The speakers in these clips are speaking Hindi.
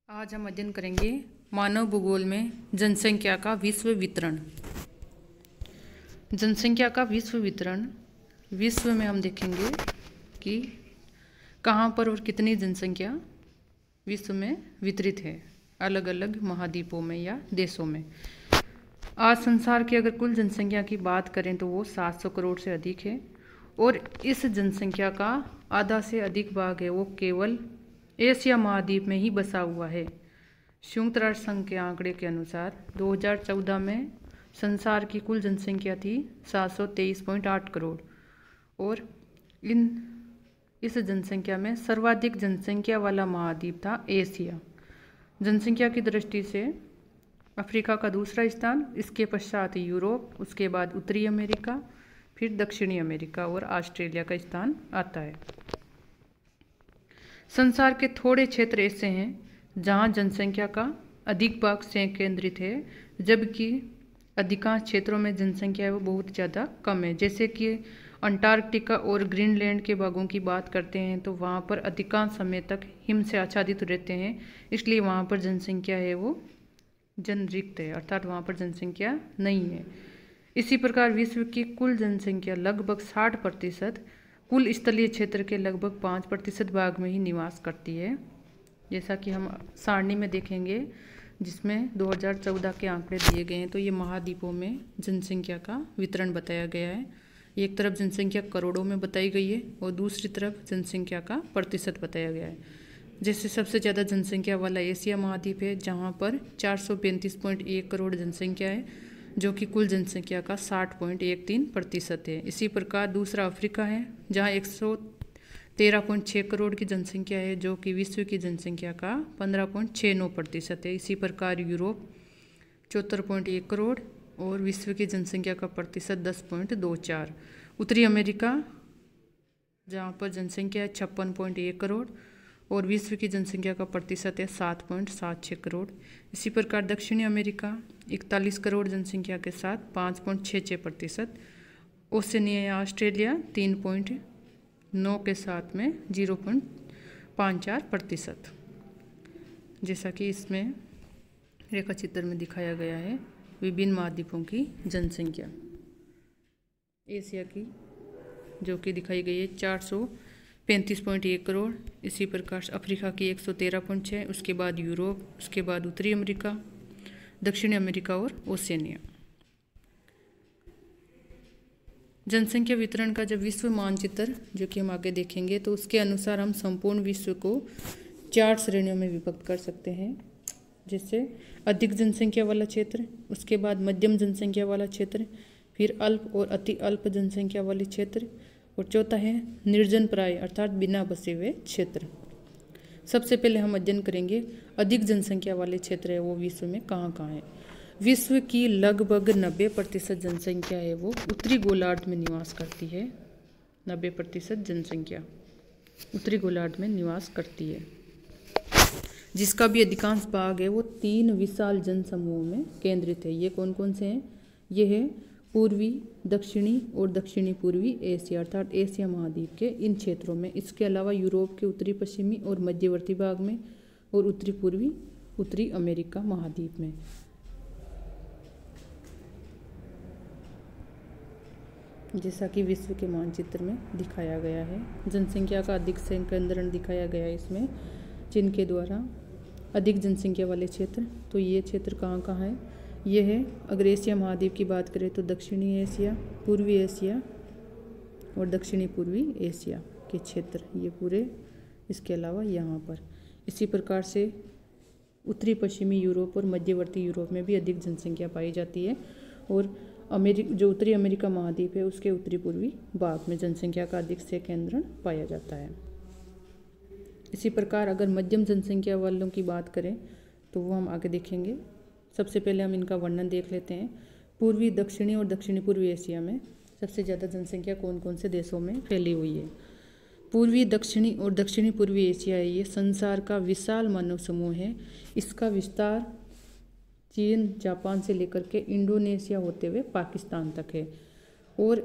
आज हम अध्ययन करेंगे मानव भूगोल में जनसंख्या का विश्व वितरण। जनसंख्या का विश्व वितरण, विश्व में हम देखेंगे कि कहाँ पर और कितनी जनसंख्या विश्व में वितरित है, अलग अलग महाद्वीपों में या देशों में। आज संसार की अगर कुल जनसंख्या की बात करें तो वो 700 करोड़ से अधिक है और इस जनसंख्या का आधा से अधिक भाग है वो केवल एशिया महाद्वीप में ही बसा हुआ है। संयुक्त राष्ट्र संघ के आंकड़े के अनुसार 2014 में संसार की कुल जनसंख्या थी 723.8 करोड़ और इस जनसंख्या में सर्वाधिक जनसंख्या वाला महाद्वीप था एशिया। जनसंख्या की दृष्टि से अफ्रीका का दूसरा स्थान, इसके पश्चात यूरोप, उसके बाद उत्तरी अमेरिका, फिर दक्षिणी अमेरिका और ऑस्ट्रेलिया का स्थान आता है। संसार के थोड़े क्षेत्र ऐसे हैं जहां जनसंख्या का अधिक भाग से केंद्रित है, जबकि अधिकांश क्षेत्रों में जनसंख्या वो बहुत ज़्यादा कम है। जैसे कि अंटार्कटिका और ग्रीनलैंड के भागों की बात करते हैं तो वहाँ पर अधिकांश समय तक हिम से आच्छादित रहते हैं, इसलिए वहाँ पर जनसंख्या है वो जनरिक्त है, अर्थात वहाँ पर जनसंख्या नहीं है। इसी प्रकार विश्व की कुल जनसंख्या लगभग 60% कुल स्थलीय क्षेत्र के लगभग 5% भाग में ही निवास करती है, जैसा कि हम सारणी में देखेंगे जिसमें 2014 के आंकड़े दिए गए हैं। तो ये महाद्वीपों में जनसंख्या का वितरण बताया गया है। एक तरफ जनसंख्या करोड़ों में बताई गई है और दूसरी तरफ जनसंख्या का प्रतिशत बताया गया है। जैसे सबसे ज़्यादा जनसंख्या वाला एशिया महाद्वीप है जहाँ पर 435.1 करोड़ जनसंख्या है, जो कि कुल जनसंख्या का 60.13% है। इसी प्रकार दूसरा अफ्रीका है जहाँ 113.6 करोड़ की जनसंख्या है, जो कि विश्व की जनसंख्या का 15.69% है। इसी प्रकार यूरोप 74.1 करोड़ और विश्व की जनसंख्या का प्रतिशत 10.24। उत्तरी अमेरिका जहाँ पर जनसंख्या है 56.1 करोड़ और विश्व की जनसंख्या का प्रतिशत है 7.76 करोड़। इसी प्रकार दक्षिणी अमेरिका 41 करोड़ जनसंख्या के साथ 5.66%। ओशिनिया या ऑस्ट्रेलिया 3.9 के साथ में 0.54%। जैसा कि इसमें रेखा चित्र में दिखाया गया है विभिन्न महाद्वीपों की जनसंख्या। एशिया की जो कि दिखाई गई है 435.1 करोड़, इसी प्रकार अफ्रीका की 113.6, उसके बाद यूरोप, उसके बाद उत्तरी अमेरिका, दक्षिणी अमेरिका और ओशिनिया। जनसंख्या वितरण का जब विश्व मानचित्र जो कि हम आगे देखेंगे तो उसके अनुसार हम संपूर्ण विश्व को 4 श्रेणियों में विभक्त कर सकते हैं, जैसे अधिक जनसंख्या वाला क्षेत्र, उसके बाद मध्यम जनसंख्या वाला क्षेत्र, फिर अल्प और अति अल्प जनसंख्या वाले क्षेत्र और चौथा है निर्जन प्राय अर्थात बिना बसे हुए क्षेत्र। सबसे पहले हम अध्ययन करेंगे अधिक जनसंख्या वाले क्षेत्र है वो विश्व में कहाँ कहाँ है। विश्व की लगभग 90% जनसंख्या है वो उत्तरी गोलार्ध में निवास करती है। 90% जनसंख्या उत्तरी गोलार्ध में निवास करती है, जिसका भी अधिकांश भाग है वो 3 विशाल जनसमूहों में केंद्रित है। ये कौन कौन से हैं? ये है पूर्वी, दक्षिणी और दक्षिणी पूर्वी एशिया अर्थात एशिया महाद्वीप के इन क्षेत्रों में। इसके अलावा यूरोप के उत्तरी पश्चिमी और मध्यवर्ती भाग में और उत्तरी पूर्वी उत्तरी अमेरिका महाद्वीप में। जैसा कि विश्व के मानचित्र में दिखाया गया है, जनसंख्या का अधिक संकेंद्रण दिखाया गया है इसमें, जिनके द्वारा अधिक जनसंख्या वाले क्षेत्र। तो ये क्षेत्र कहाँ कहाँ है? ये है अगर एशिया महाद्वीप की बात करें तो दक्षिणी एशिया, पूर्वी एशिया और दक्षिणी पूर्वी एशिया के क्षेत्र ये पूरे। इसके अलावा यहाँ पर इसी प्रकार से उत्तरी पश्चिमी यूरोप और मध्यवर्ती यूरोप में भी अधिक जनसंख्या पाई जाती है और जो उत्तरी अमेरिका महाद्वीप है उसके उत्तरी पूर्वी भाग में जनसंख्या का अधिक से केंद्रण पाया जाता है। इसी प्रकार अगर मध्यम जनसंख्या वालों की बात करें तो वो हम आगे देखेंगे। सबसे पहले हम इनका वर्णन देख लेते हैं। पूर्वी, दक्षिणी और दक्षिणी पूर्वी एशिया में सबसे ज़्यादा जनसंख्या कौन कौन से देशों में फैली हुई है? पूर्वी, दक्षिणी और दक्षिणी पूर्वी एशिया ये संसार का विशाल मानव समूह है। इसका विस्तार चीन, जापान से लेकर के इंडोनेशिया होते हुए पाकिस्तान तक है और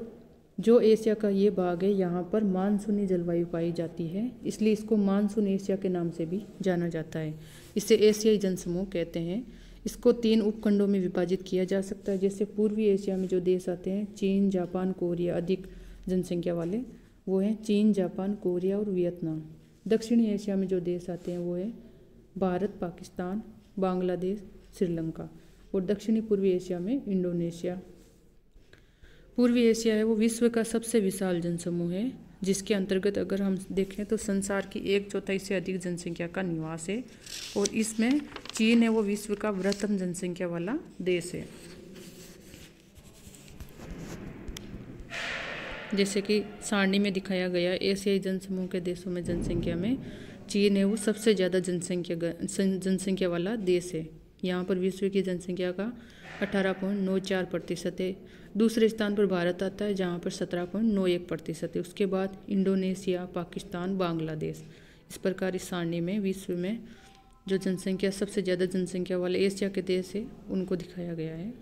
जो एशिया का ये भाग है यहाँ पर मानसूनी जलवायु पाई जाती है, इसलिए इसको मानसून एशिया के नाम से भी जाना जाता है। इसे एशियाई जनसमूह कहते हैं। इसको 3 उपखंडों में विभाजित किया जा सकता है। जैसे पूर्वी एशिया में जो देश आते हैं, चीन, जापान, कोरिया, अधिक जनसंख्या वाले वो हैं चीन, जापान, कोरिया और वियतनाम। दक्षिणी एशिया में जो देश आते हैं वो है भारत, पाकिस्तान, बांग्लादेश, श्रीलंका। और दक्षिणी पूर्वी एशिया में इंडोनेशिया। पूर्वी एशिया है वो विश्व का सबसे विशाल जनसमूह है, जिसके अंतर्गत अगर हम देखें तो संसार की 1/4 से अधिक जनसंख्या का निवास है। और इसमें चीन है वो विश्व का बृहत्तम जनसंख्या वाला देश है। जैसे कि सारणी में दिखाया गया, एशियाई जनसमूह के देशों में जनसंख्या में चीन है वो सबसे ज़्यादा जनसंख्या वाला देश है। यहाँ पर विश्व की जनसंख्या का 18.94% है। दूसरे स्थान पर भारत आता है जहाँ पर 17.91% है। उसके बाद इंडोनेशिया, पाकिस्तान, बांग्लादेश। इस प्रकार इस सारणी में विश्व में जो जनसंख्या सबसे ज़्यादा जनसंख्या वाले एशिया के देश है उनको दिखाया गया है।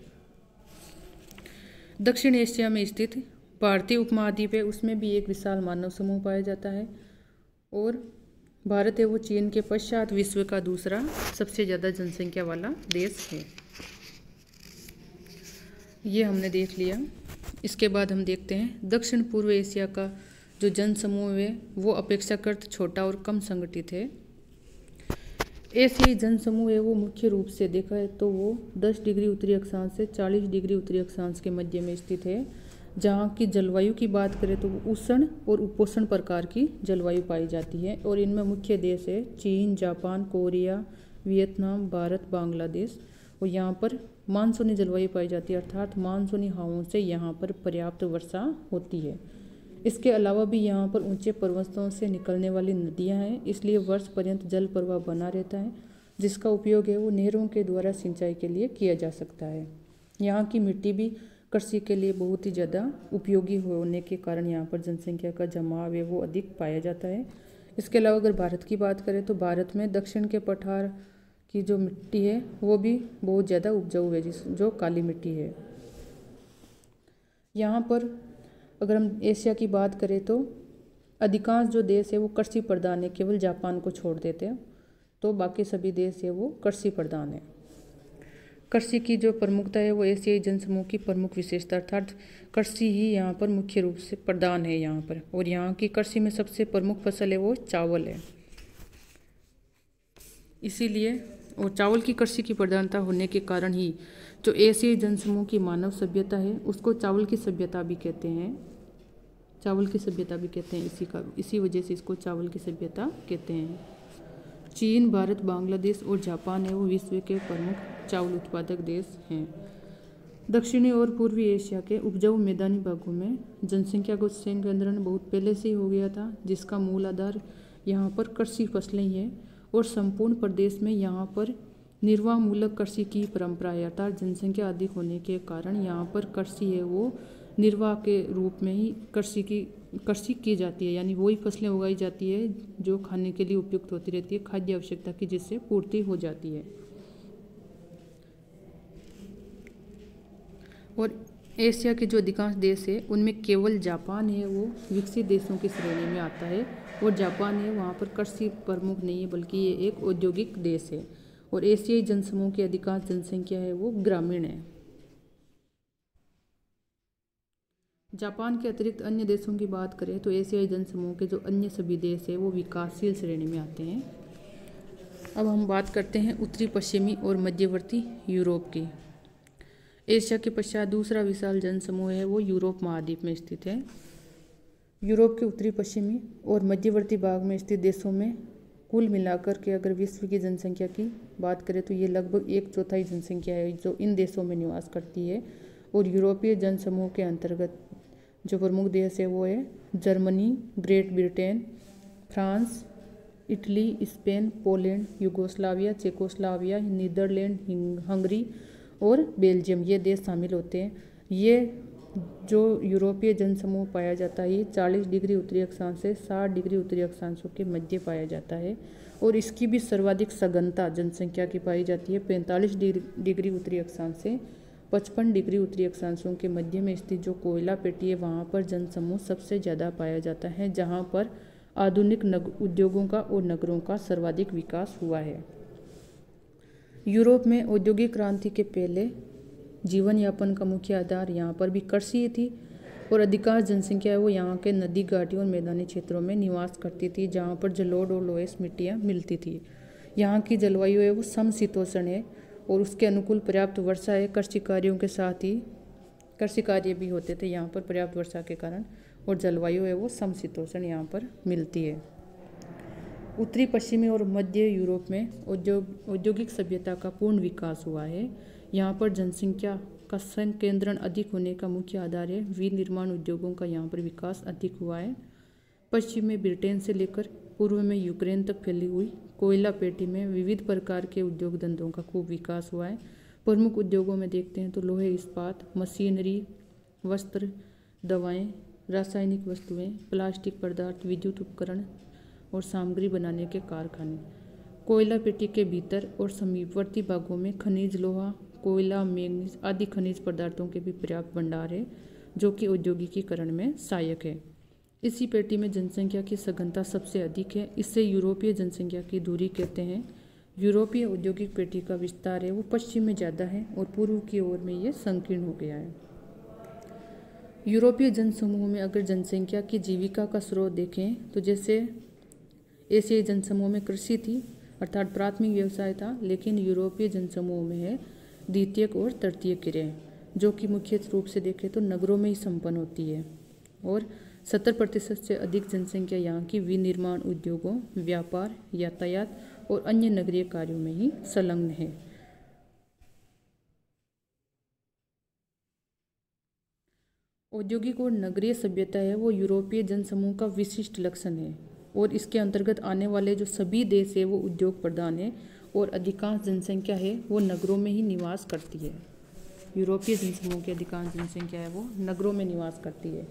दक्षिण एशिया में स्थित भारतीय उपमहाद्वीप है, उसमें भी एक विशाल मानव समूह पाया जाता है। और भारत है वो चीन के पश्चात विश्व का दूसरा सबसे ज़्यादा जनसंख्या वाला देश है। ये हमने देख लिया। इसके बाद हम देखते हैं दक्षिण पूर्व एशिया का जो जनसमूह है वो अपेक्षाकृत छोटा और कम संगठित है। एशियाई जनसमूह है वो मुख्य रूप से देखा है तो वो 10 डिग्री उत्तरी अक्षांश से 40 डिग्री उत्तरी अक्षांश के मध्य में स्थित है। जहाँ की जलवायु की बात करें तो उष्ण और उपोष्ण प्रकार की जलवायु पाई जाती है। और इनमें मुख्य देश है चीन, Japan, Korea, Vietnam, Bharat, Bangladesh. और यहाँ पर मानसूनी जलवायु पाई जाती है, अर्थात मानसूनी हवाओं से यहाँ पर पर्याप्त वर्षा होती है। इसके अलावा भी यहाँ पर ऊंचे पर्वतों से निकलने वाली नदियाँ हैं, इसलिए वर्ष पर्यंत जल प्रवाह बना रहता है, जिसका उपयोग है वो नहरों के द्वारा सिंचाई के लिए किया जा सकता है। यहाँ की मिट्टी भी कृषि के लिए बहुत ही ज़्यादा उपयोगी होने के कारण यहाँ पर जनसंख्या का जमाव है वो अधिक पाया जाता है। इसके अलावा अगर भारत की बात करें तो भारत में दक्षिण के पठार की जो मिट्टी है वो भी बहुत ज़्यादा उपजाऊ है, जो काली मिट्टी है। यहाँ पर अगर हम एशिया की बात करें तो अधिकांश जो देश है वो कृषि प्रधान है, केवल जापान को छोड़ देते हैं तो बाकी सभी देश है वो कृषि प्रधान है। कृषि की जो प्रमुखता है वो एशियाई जनसमूह की प्रमुख विशेषता, अर्थात कृषि ही यहाँ पर मुख्य रूप से प्रधान है यहाँ पर। और यहाँ की कृषि में सबसे प्रमुख फसल है वो चावल है। इसीलिए और चावल की कृषि की प्रधानता होने के कारण ही जो एशियाई जनसमूह की मानव सभ्यता है उसको चावल की सभ्यता भी कहते हैं। चावल की सभ्यता भी कहते हैं इसी वजह से इसको चावल की सभ्यता कहते हैं। चीन, भारत, बांग्लादेश और जापान है वो विश्व के प्रमुख चावल उत्पादक देश हैं। दक्षिणी और पूर्वी एशिया के उपजाऊ मैदानी भागों में जनसंख्या को संकेंद्रण बहुत पहले से ही हो गया था, जिसका मूल आधार यहाँ पर कृषि फसलें ही है। और संपूर्ण प्रदेश में यहाँ पर निर्वाहमूलक कृषि की परंपरा है, अर्थात जनसंख्या अधिक होने के कारण यहाँ पर कृषि है वो निर्वाह के रूप में ही कृषि की जाती है, यानी वही फसलें उगाई जाती है जो खाने के लिए उपयुक्त होती रहती है, खाद्य आवश्यकता की जिससे पूर्ति हो जाती है। और एशिया के जो अधिकांश देश है उनमें केवल जापान है वो विकसित देशों की श्रेणी में आता है। और जापान है वहाँ पर कृषि प्रमुख नहीं है, बल्कि ये एक औद्योगिक देश है। और एशियाई जनसमूह की अधिकांश जनसंख्या है वो ग्रामीण है। जापान के अतिरिक्त अन्य देशों की बात करें तो एशियाई जनसमूह के जो अन्य सभी देश है वो विकासशील श्रेणी में आते हैं। अब हम बात करते हैं उत्तरी पश्चिमी और मध्यवर्ती यूरोप की। एशिया के पश्चात दूसरा विशाल जनसमूह है वो यूरोप महाद्वीप में स्थित है। यूरोप के उत्तरी पश्चिमी और मध्यवर्ती भाग में स्थित देशों में कुल मिलाकर के अगर विश्व की जनसंख्या की बात करें तो ये लगभग 1/4 जनसंख्या है जो इन देशों में निवास करती है। और यूरोपीय जनसमूह के अंतर्गत जो प्रमुख देश है वो है Germany, Great Britain, France, Italy, Spain, Poland, Yugoslavia, Czechoslovakia, Netherland, Hungary और बेल्जियम, ये देश शामिल होते हैं। ये जो यूरोपीय जनसमूह पाया जाता है ये 40 डिग्री उत्तरी अक्षांश से 60 डिग्री उत्तरी अक्षांशों के मध्य पाया जाता है। और इसकी भी सर्वाधिक सघनता जनसंख्या की पाई जाती है 45 डिग्री उत्तरी अक्षांश से 55 डिग्री उत्तरी अक्षांशों के मध्य में स्थित जो कोयला पेटी है वहाँ पर जनसमूह सबसे ज़्यादा पाया जाता है, जहाँ पर आधुनिक उद्योगों का और नगरों का सर्वाधिक विकास हुआ है। यूरोप में औद्योगिक क्रांति के पहले जीवन यापन का मुख्य आधार यहाँ पर भी कृषि थी और अधिकांश जनसंख्या है वो यहाँ के नदी घाटियों और मैदानी क्षेत्रों में निवास करती थी, जहाँ पर जलोढ़ और लोएस मिट्टियाँ मिलती थी। यहाँ की जलवायु है वो समशीतोष्ण है और उसके अनुकूल पर्याप्त वर्षा है। कृषि कार्यों के साथ ही कृषि कार्य भी होते थे यहाँ पर पर्याप्त वर्षा के कारण, और जलवायु है वो समशीतोष्ण यहाँ पर मिलती है। उत्तरी पश्चिमी और मध्य यूरोप में औद्योगिक सभ्यता का पूर्ण विकास हुआ है। यहाँ पर जनसंख्या का संकेंद्रण अधिक होने का मुख्य आधार है। विनिर्माण उद्योगों का यहाँ पर विकास अधिक हुआ है। पश्चिम में ब्रिटेन से लेकर पूर्व में यूक्रेन तक फैली हुई कोयला पेटी में विविध प्रकार के उद्योग धंधों का खूब विकास हुआ है। प्रमुख उद्योगों में देखते हैं तो लोहे इस्पात, मशीनरी, वस्त्र, दवाएं, रासायनिक वस्तुएं, प्लास्टिक पदार्थ, विद्युत उपकरण और सामग्री बनाने के कारखाने। कोयला पेटी के भीतर और समीपवर्ती भागों में खनिज लोहा, कोयला, मैंगनीज आदि खनिज पदार्थों के भी पर्याप्त भंडार है, जो कि औद्योगिकीकरण में सहायक है। इसी पेटी में जनसंख्या की सघनता सबसे अधिक है। इससे यूरोपीय जनसंख्या की दूरी कहते हैं। यूरोपीय औद्योगिक पेटी का विस्तार है वो पश्चिम में ज़्यादा है और पूर्व की ओर में ये संकीर्ण हो गया है। यूरोपीय जनसमूह में अगर जनसंख्या की जीविका का स्रोत देखें तो जैसे एशियाई जनसमूह में कृषि थी अर्थात प्राथमिक व्यवसाय था, लेकिन यूरोपीय जनसमूह में है द्वितीयक और तृतीय क्रियाएं, जो कि मुख्य रूप से देखें तो नगरों में ही संपन्न होती है और 70% से अधिक जनसंख्या यहाँ की विनिर्माण उद्योगों, व्यापार, यातायात और अन्य नगरीय कार्यों में ही संलग्न है। औद्योगिक और नगरीय सभ्यता है वो यूरोपीय जनसमूह का विशिष्ट लक्षण है और इसके अंतर्गत आने वाले जो सभी देश है वो उद्योग प्रधान है और अधिकांश जनसंख्या है वो नगरों में ही निवास करती है। यूरोपीय जनसमूह की अधिकांश जनसंख्या है वो नगरों में निवास करती है।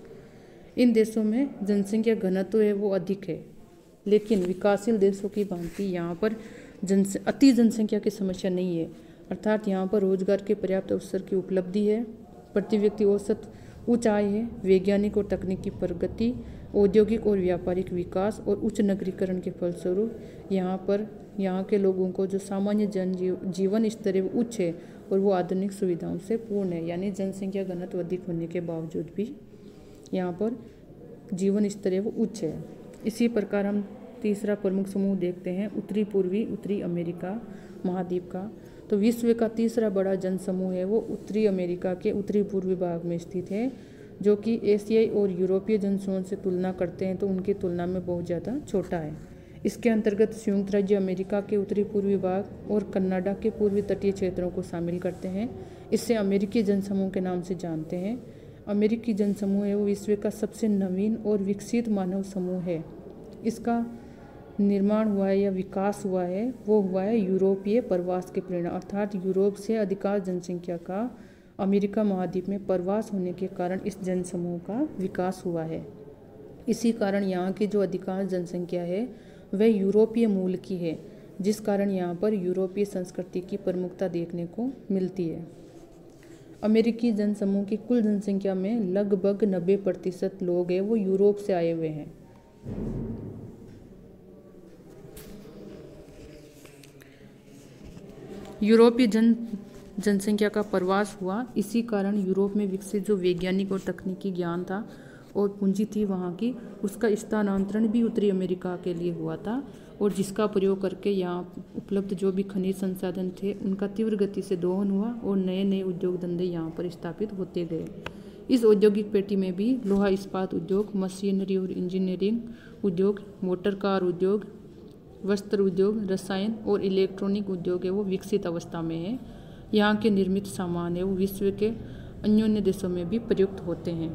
इन देशों में जनसंख्या घनत्व है वो अधिक है, लेकिन विकासशील देशों की भांति यहाँ पर अति जनसंख्या की समस्या नहीं है, अर्थात यहाँ पर रोजगार के पर्याप्त अवसर की उपलब्धि है, प्रति व्यक्ति औसत उच्च आय है, वैज्ञानिक और तकनीकी प्रगति, औद्योगिक और व्यापारिक विकास और उच्च नगरीकरण के फलस्वरूप यहाँ के लोगों को जो सामान्य जीवन स्तर है वो उच्च है और वो आधुनिक सुविधाओं से पूर्ण है। यानी जनसंख्या घनत्व अधिक होने के बावजूद भी यहाँ पर जीवन स्तर है वो उच्च है। इसी प्रकार हम तीसरा प्रमुख समूह देखते हैं उत्तरी अमेरिका महाद्वीप का। तो विश्व का तीसरा बड़ा जनसमूह है वो उत्तरी अमेरिका के उत्तरी पूर्वी भाग में स्थित है, जो कि एशियाई और यूरोपीय जनसमूह से तुलना करते हैं तो उनकी तुलना में बहुत ज़्यादा छोटा है। इसके अंतर्गत संयुक्त राज्य अमेरिका के उत्तरी पूर्वी भाग और कनाडा के पूर्वी तटीय क्षेत्रों को शामिल करते हैं। इससे अमेरिकी जनसमूह के नाम से जानते हैं। अमेरिकी जनसमूह है वो विश्व का सबसे नवीन और विकसित मानव समूह है। इसका निर्माण हुआ है या विकास हुआ है वो हुआ है यूरोपीय प्रवास के परिणाम, अर्थात यूरोप से अधिकांश जनसंख्या का अमेरिका महाद्वीप में प्रवास होने के कारण इस जनसमूह का विकास हुआ है। इसी कारण यहाँ की जो अधिकांश जनसंख्या है वह यूरोपीय मूल की है, जिस कारण यहाँ पर यूरोपीय संस्कृति की प्रमुखता देखने को मिलती है। अमेरिकी जनसमूह की कुल जनसंख्या में लगभग 90% लोग हैं वो यूरोप से आए हुए हैं। यूरोपीय जनसंख्या का प्रवास हुआ, इसी कारण यूरोप में विकसित जो वैज्ञानिक और तकनीकी ज्ञान था और पूंजी थी वहाँ की, उसका स्थानांतरण भी उत्तरी अमेरिका के लिए हुआ था और जिसका प्रयोग करके यहाँ उपलब्ध जो भी खनिज संसाधन थे उनका तीव्र गति से दोहन हुआ और नए नए उद्योग धंधे यहाँ पर स्थापित होते गए। इस औद्योगिक पेटी में भी लोहा इस्पात उद्योग, मशीनरी और इंजीनियरिंग उद्योग, मोटर कार उद्योग, वस्त्र उद्योग, रसायन और इलेक्ट्रॉनिक उद्योग है वो विकसित अवस्था में है। यहाँ के निर्मित सामान है वो विश्व के अन्य देशों में भी प्रयुक्त होते हैं।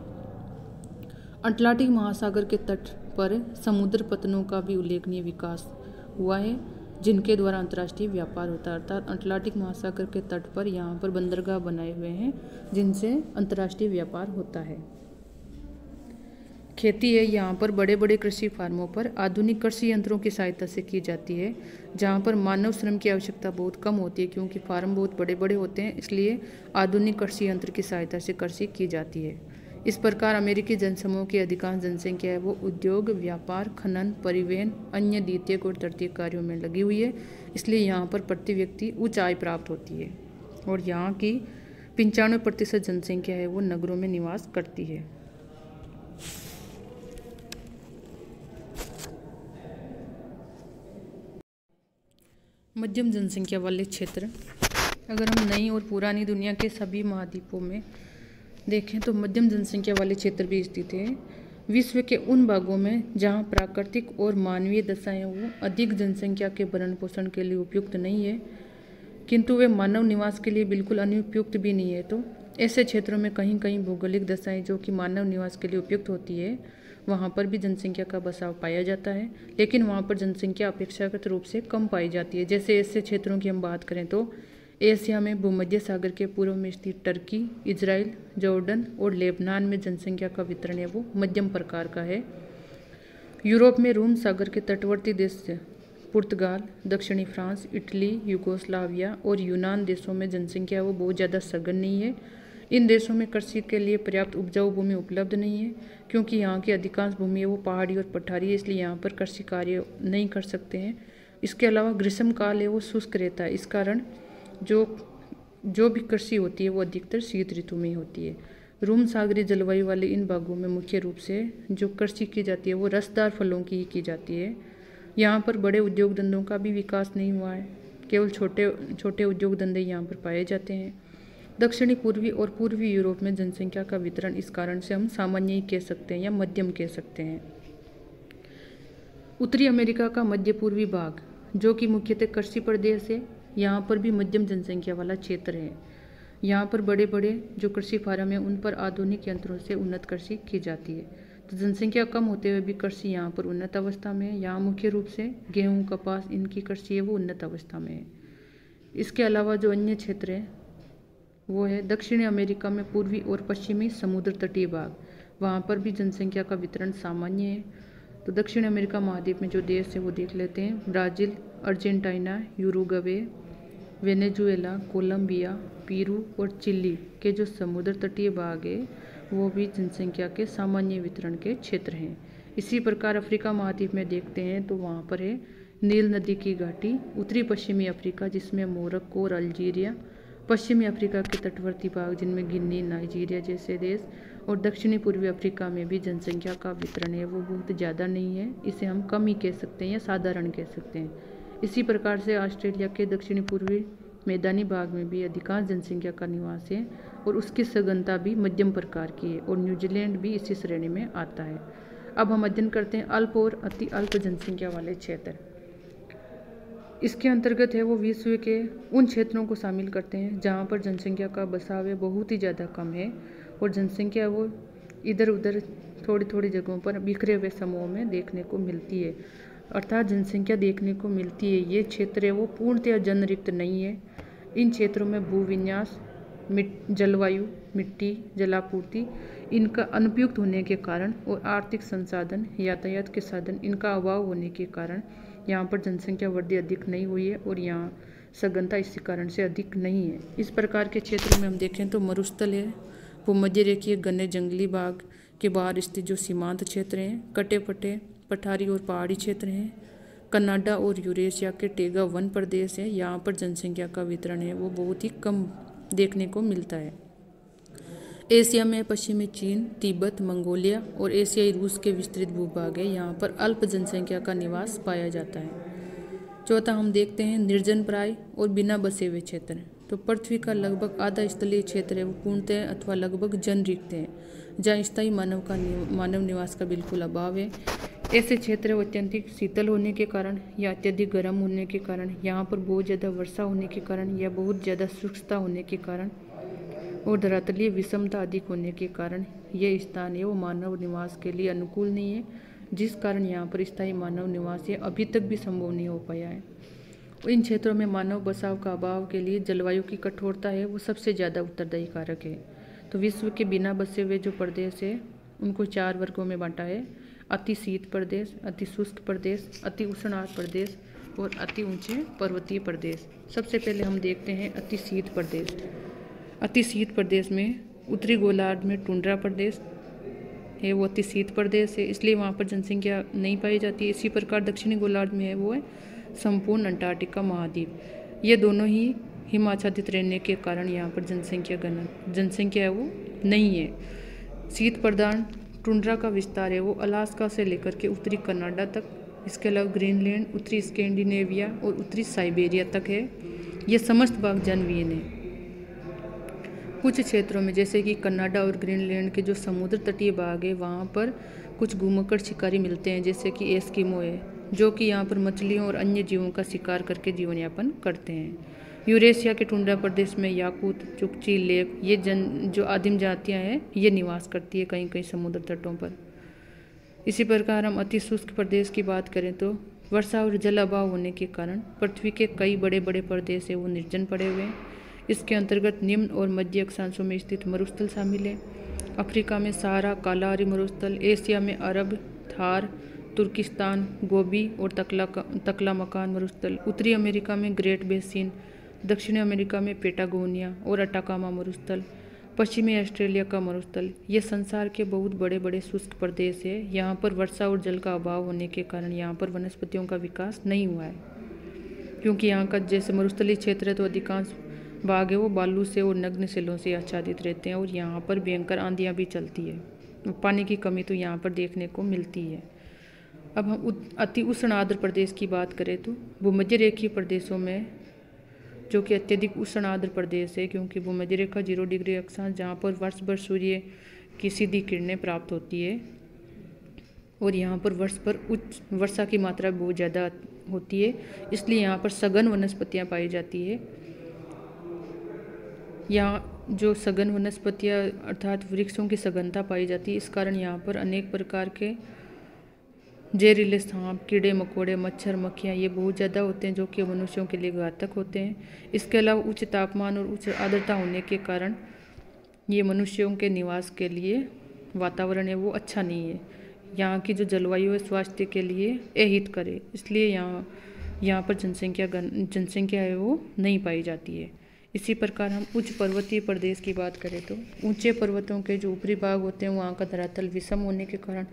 अटलांटिक महासागर के तट पर समुद्र पत्तनों का भी उल्लेखनीय विकास हुआ है, जिनके द्वारा अंतर्राष्ट्रीय व्यापार होता है। अर्थात अटलांटिक महासागर के तट पर यहाँ पर बंदरगाह बनाए हुए हैं जिनसे अंतर्राष्ट्रीय व्यापार होता है। खेती है यहाँ पर बड़े बड़े कृषि फार्मों पर आधुनिक कृषि यंत्रों की सहायता से की जाती है, जहाँ पर मानव श्रम की आवश्यकता बहुत कम होती है, क्योंकि फार्म बहुत बड़े बड़े होते हैं, इसलिए आधुनिक कृषि यंत्र की सहायता से कृषि की जाती है। इस प्रकार अमेरिकी जनसमूह की अधिकांश जनसंख्या है वो उद्योग, व्यापार, खनन, परिवहन, अन्य द्वितीयक और तृतीयक कार्यों में लगी हुई है, इसलिए यहाँ पर प्रति व्यक्ति उच्च आय प्राप्त होती है। और यहाँ की 95% जनसंख्या है वो नगरों में निवास करती है। मध्यम जनसंख्या वाले क्षेत्र, अगर हम नई और पुरानी दुनिया के सभी महाद्वीपों में देखें तो मध्यम जनसंख्या वाले क्षेत्र भी स्थित हैं। विश्व के उन भागों में जहां प्राकृतिक और मानवीय दशाएं वो अधिक जनसंख्या के भरण पोषण के लिए उपयुक्त नहीं है, किंतु वे मानव निवास के लिए बिल्कुल अनुपयुक्त भी नहीं है, तो ऐसे क्षेत्रों में कहीं कहीं भौगोलिक दशाएं जो कि मानव निवास के लिए उपयुक्त होती है, वहाँ पर भी जनसंख्या का बसाव पाया जाता है, लेकिन वहाँ पर जनसंख्या अपेक्षाकृत रूप से कम पाई जाती है। जैसे ऐसे क्षेत्रों की हम बात करें तो एशिया में भूमध्य सागर के पूर्व में स्थित टर्की, इजराइल, जॉर्डन और लेबनान में जनसंख्या का वितरण है वो मध्यम प्रकार का है। यूरोप में रोम सागर के तटवर्ती देश पुर्तगाल, दक्षिणी फ्रांस, इटली, यूगोस्लाविया और यूनान देशों में जनसंख्या वो बहुत ज़्यादा सघन नहीं है। इन देशों में कृषि के लिए पर्याप्त उपजाऊ भूमि उपलब्ध नहीं है, क्योंकि यहाँ की अधिकांश भूमि है वो पहाड़ी और पठारी है, इसलिए यहाँ पर कृषि कार्य नहीं कर सकते हैं। इसके अलावा ग्रीष्म काल है वो शुष्क रहता है, इस कारण जो भी कृषि होती है वो अधिकतर शीत ऋतु में ही होती है। रोम सागरीय जलवायु वाले इन भागों में मुख्य रूप से जो कृषि की जाती है वो रसदार फलों की ही की जाती है। यहाँ पर बड़े उद्योग धंधों का भी विकास नहीं हुआ है, केवल छोटे छोटे उद्योग धंधे यहाँ पर पाए जाते हैं। दक्षिणी पूर्वी और पूर्वी यूरोप में जनसंख्या का वितरण इस कारण से हम सामान्य ही कह सकते हैं या मध्यम कह सकते हैं। उत्तरी अमेरिका का मध्य पूर्वी भाग जो कि मुख्यतः कृषि प्रदेश है, यहाँ पर भी मध्यम जनसंख्या वाला क्षेत्र है। यहाँ पर बड़े बड़े जो कृषि फार्म है उन पर आधुनिक यंत्रों से उन्नत कृषि की जाती है, तो जनसंख्या कम होते हुए भी कृषि यहाँ पर उन्नत अवस्था में है। यहाँ मुख्य रूप से गेहूँ, कपास इनकी कृषि है वो उन्नत अवस्था में है। इसके अलावा जो अन्य क्षेत्र है वो है दक्षिणी अमेरिका में पूर्वी और पश्चिमी समुद्र तटीय भाग, वहाँ पर भी जनसंख्या का वितरण सामान्य है। तो दक्षिण अमेरिका महाद्वीप में जो देश है वो देख लेते हैं। Brazil, Argentina, Uruguay, Venezuela, Colombia, Peru और चिली के जो समुद्र तटीय भाग है वो भी जनसंख्या के सामान्य वितरण के क्षेत्र हैं। इसी प्रकार अफ्रीका महाद्वीप में देखते हैं तो वहाँ पर है नील नदी की घाटी, उत्तरी पश्चिमी अफ्रीका जिसमें मोरक्को और अल्जीरिया, पश्चिमी अफ्रीका के तटवर्ती भाग जिनमें गिनी, नाइजीरिया जैसे देश, और दक्षिणी पूर्वी अफ्रीका में भी जनसंख्या का वितरण है वो बहुत ज़्यादा नहीं है, इसे हम कम ही कह सकते हैं या साधारण कह सकते हैं। इसी प्रकार से ऑस्ट्रेलिया के दक्षिणी पूर्वी मैदानी भाग में भी अधिकांश जनसंख्या का निवास है और उसकी सघनता भी मध्यम प्रकार की है, और न्यूजीलैंड भी इसी श्रेणी में आता है। अब हम अध्ययन करते हैं अल्प और अति अल्प जनसंख्या वाले क्षेत्र। इसके अंतर्गत है वो विश्व के उन क्षेत्रों को शामिल करते हैं जहाँ पर जनसंख्या का बसाव है बहुत ही ज़्यादा कम है, और जनसंख्या वो इधर उधर थोड़ी थोड़ी जगहों पर बिखरे हुए समूहों में देखने को मिलती है, अर्थात जनसंख्या देखने को मिलती है। ये क्षेत्र है वो पूर्णतः जनरिक्त नहीं है। इन क्षेत्रों में भूविन्यास, जलवायु, मिट्टी, जलापूर्ति इनका अनुपयुक्त होने के कारण और आर्थिक संसाधन, यातायात के साधन इनका अभाव होने के कारण यहाँ पर जनसंख्या वृद्धि अधिक नहीं हुई है, और यहाँ सघनता इसी कारण से अधिक नहीं है। इस प्रकार के क्षेत्रों में हम देखें तो मरुस्थल है, भूमध्य रेखीय घने जंगली भाग के बाहर स्थित जो सीमांत क्षेत्र हैं, कटे पटे पठारी और पहाड़ी क्षेत्र हैं, कनाडा और यूरेशिया के टेगा वन प्रदेश है, यहाँ पर जनसंख्या का वितरण है वो बहुत ही कम देखने को मिलता है। एशिया में पश्चिमी चीन, तिब्बत, मंगोलिया और एशियाई रूस के विस्तृत भूभाग है, यहाँ पर अल्प जनसंख्या का निवास पाया जाता है। चौथा हम देखते हैं निर्जन प्राय और बिना बसे हुए क्षेत्र। तो पृथ्वी का लगभग आधा स्थलीय क्षेत्र है वो पूर्णतः अथवा लगभग जनरिक्त है, जहाँ स्थायी मानव निवास का बिल्कुल अभाव है। ऐसे क्षेत्र अत्यधिक शीतल होने के कारण या अत्यधिक गर्म होने के कारण, यहाँ पर बहुत ज़्यादा वर्षा होने के कारण या बहुत ज़्यादा शुष्कता होने के कारण और धरातलीय विषमता अधिक होने के कारण ये स्थान है वो मानव निवास के लिए अनुकूल नहीं है, जिस कारण यहाँ पर स्थायी मानव निवास ये अभी तक भी संभव नहीं हो पाया है। इन क्षेत्रों में मानव बसाव का अभाव के लिए जलवायु की कठोरता है वो सबसे ज़्यादा उत्तरदायी कारक है। तो विश्व के बिना बसे हुए जो प्रदेश है उनको 4 वर्गों में बांटा है। अति शीत प्रदेश, अति शुष्क प्रदेश, अति उष्ण आर्द्र प्रदेश और अति ऊंचे पर्वतीय प्रदेश। सबसे पहले हम देखते हैं अति शीत प्रदेश। अति शीत प्रदेश में उत्तरी गोलार्ध में टुंड्रा प्रदेश है, वो अति शीत प्रदेश है, इसलिए वहाँ पर जनसंख्या नहीं पाई जाती है। इसी प्रकार दक्षिणी गोलार्ध में है, वो है संपूर्ण अंटार्कटिका महाद्वीप। ये दोनों ही हिमाच्छादित रहने के कारण यहाँ पर जनसंख्या है वो नहीं है। शीत प्रधान टुंड्रा का विस्तार है वो अलास्का से लेकर के उत्तरी कनाडा तक, इसके अलावा ग्रीनलैंड, उत्तरी स्कैंडिनेविया और उत्तरी साइबेरिया तक है। ये समस्त भाग जनविहीन है। कुछ क्षेत्रों में जैसे कि कनाडा और ग्रीनलैंड के जो समुद्र तटीय भाग है वहाँ पर कुछ घुमक्कड़ शिकारी मिलते हैं, जैसे कि एस्किमो है, जो कि यहाँ पर मछलियों और अन्य जीवों का शिकार करके जीवन यापन करते हैं। यूरेशिया के टुंड्रा प्रदेश में याकूत, चुकची, लेप ये जो आदिम जातियाँ हैं ये निवास करती है कहीं कहीं समुद्र तटों पर। इसी प्रकार हम अति शुष्क प्रदेश की बात करें तो वर्षा और जल अभाव होने के कारण पृथ्वी के कई बड़े बड़े प्रदेश है वो निर्जन पड़े हुए हैं। इसके अंतर्गत निम्न और मध्य अक्षांशों में स्थित मरुस्थल शामिल है। अफ्रीका में सहारा कालाहारी मरुस्थल, एशिया में अरब, थार, तुर्किस्तान, गोबी और तकलामकान मरुस्थल, उत्तरी अमेरिका में ग्रेट बेसिन, दक्षिणी अमेरिका में पेटागोनिया और अटाकामा मरुस्थल, पश्चिमी ऑस्ट्रेलिया का मरुस्थल। ये संसार के बहुत बड़े बड़े शुष्क प्रदेश है। यहाँ पर वर्षा और जल का अभाव होने के कारण यहाँ पर वनस्पतियों का विकास नहीं हुआ है, क्योंकि यहाँ का जैसे मरुस्थलीय क्षेत्र है तो अधिकांश भाग है वो बालू से और नग्न शिलाओं से आच्छादित रहते हैं और यहाँ पर भयंकर आंधियाँ भी चलती है। पानी की कमी तो यहाँ पर देखने को मिलती है। अब हम अति उष्ण आर्द्र प्रदेश की बात करें तो भूमध्य रेखीय प्रदेशों में, जो कि अत्यधिक उष्ण आर्द्र प्रदेश है, क्योंकि भूमध्य रेखा 0 डिग्री अक्षांश जहाँ पर वर्ष भर सूर्य की सीधी किरणें प्राप्त होती है और यहाँ पर वर्ष भर उच्च वर्षा की मात्रा बहुत ज़्यादा होती है, इसलिए यहाँ पर सघन वनस्पतियाँ पाई जाती है। यहाँ जो सघन वनस्पतियाँ अर्थात वृक्षों की सघनता पाई जाती है, इस कारण यहाँ पर अनेक प्रकार के जहरीले सांप, कीड़े मकोड़े, मच्छर, मक्खियाँ ये बहुत ज़्यादा होते हैं, जो कि मनुष्यों के लिए घातक होते हैं। इसके अलावा उच्च तापमान और उच्च आर्द्रता होने के कारण ये मनुष्यों के निवास के लिए वातावरण है वो अच्छा नहीं है। यहाँ की जो जलवायु है स्वास्थ्य के लिए अहित करे, इसलिए यहाँ पर जनसंख्या है वो नहीं पाई जाती है। इसी प्रकार हम उच्च पर्वतीय प्रदेश की बात करें तो ऊंचे पर्वतों के जो ऊपरी भाग होते हैं वहाँ का धरातल विषम होने के कारण,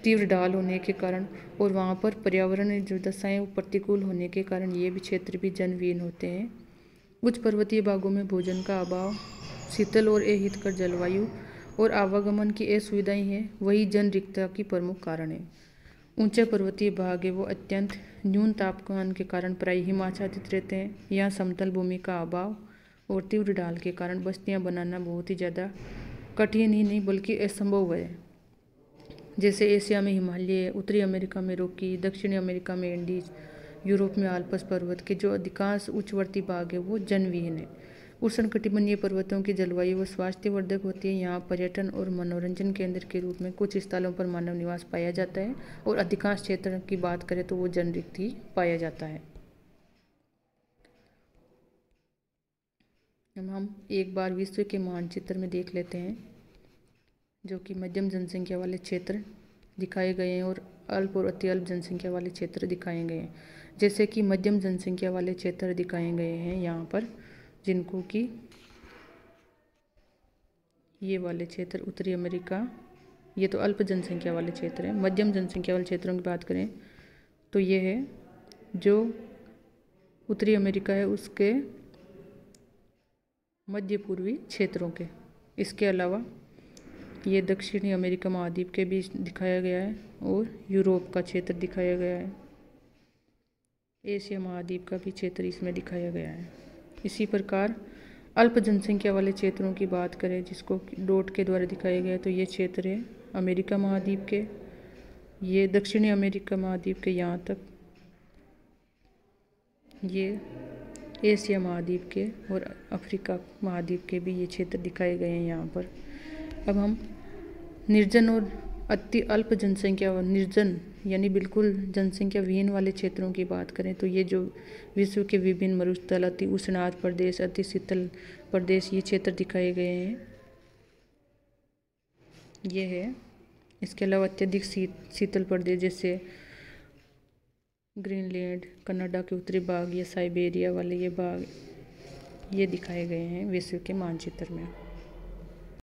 तीव्र ढाल होने के कारण और वहाँ पर पर्यावरण जो दशाएं प्रतिकूल होने के कारण ये भी क्षेत्र भी जनविहीन होते हैं। उच्च पर्वतीय भागों में भोजन का अभाव, शीतल और अहितकर जलवायु और आवागमन की असुविधाएं हैं, वही जन रिक्तता की प्रमुख कारण है। ऊंचे पर्वतीय भाग है वो अत्यंत न्यून तापमान के कारण प्रायः हिमाच्छादित रहते हैं। यहाँ समतल भूमि का अभाव और तीव्र ढाल के कारण बस्तियां बनाना बहुत ही ज़्यादा कठिन ही नहीं बल्कि असंभव है। जैसे एशिया में हिमालय, उत्तरी अमेरिका में रॉकी, दक्षिणी अमेरिका में एंडीज, यूरोप में आल्प्स पर्वत के जो अधिकांश उच्चवर्ती भाग है वो जनविहीन है। उष्णकटिबंधीय पर्वतों की जलवायु व स्वास्थ्यवर्धक होती है। यहाँ पर्यटन और मनोरंजन केंद्र के रूप में कुछ स्थलों पर मानव निवास पाया जाता है और अधिकांश क्षेत्र की बात करें तो वो जनरिक्त ही पाया जाता है। हम एक बार विश्व के मानचित्र में देख लेते हैं, जो कि मध्यम जनसंख्या वाले क्षेत्र दिखाए गए हैं और अल्प और अति अल्प जनसंख्या वाले क्षेत्र दिखाए गए हैं। जैसे कि मध्यम जनसंख्या वाले क्षेत्र दिखाए गए हैं यहाँ पर, जिनको कि ये वाले क्षेत्र उत्तरी अमेरिका, ये तो अल्प जनसंख्या वाले क्षेत्र हैं। मध्यम जनसंख्या वाले क्षेत्रों की बात करें तो ये है जो उत्तरी अमेरिका है उसके मध्य पूर्वी क्षेत्रों के। इसके अलावा ये दक्षिणी अमेरिका महाद्वीप के बीच दिखाया गया है और यूरोप का क्षेत्र दिखाया गया है। एशिया महाद्वीप का भी क्षेत्र इसमें दिखाया गया है। इसी प्रकार अल्प जनसंख्या वाले क्षेत्रों की बात करें, जिसको डॉट के द्वारा दिखाया गया है, तो ये क्षेत्र है अमेरिका महाद्वीप के, ये दक्षिणी अमेरिका महाद्वीप के यहाँ तक, ये एशिया महाद्वीप के और अफ्रीका महाद्वीप के भी ये क्षेत्र दिखाए गए हैं यहाँ पर। अब हम निर्जन और अति अल्प जनसंख्या और निर्जन यानी बिल्कुल जनसंख्या विहीन वाले क्षेत्रों की बात करें तो ये जो विश्व के विभिन्न मरुस्थल, अति उष्ण आर्द्र प्रदेश, अति शीतल प्रदेश, ये क्षेत्र दिखाए गए हैं। ये है इसके अलावा अत्यधिक शीतल प्रदेश जैसे ग्रीनलैंड, कनाडा के उत्तरी भाग या साइबेरिया वाले ये भाग ये दिखाए गए हैं विश्व के मानचित्र में।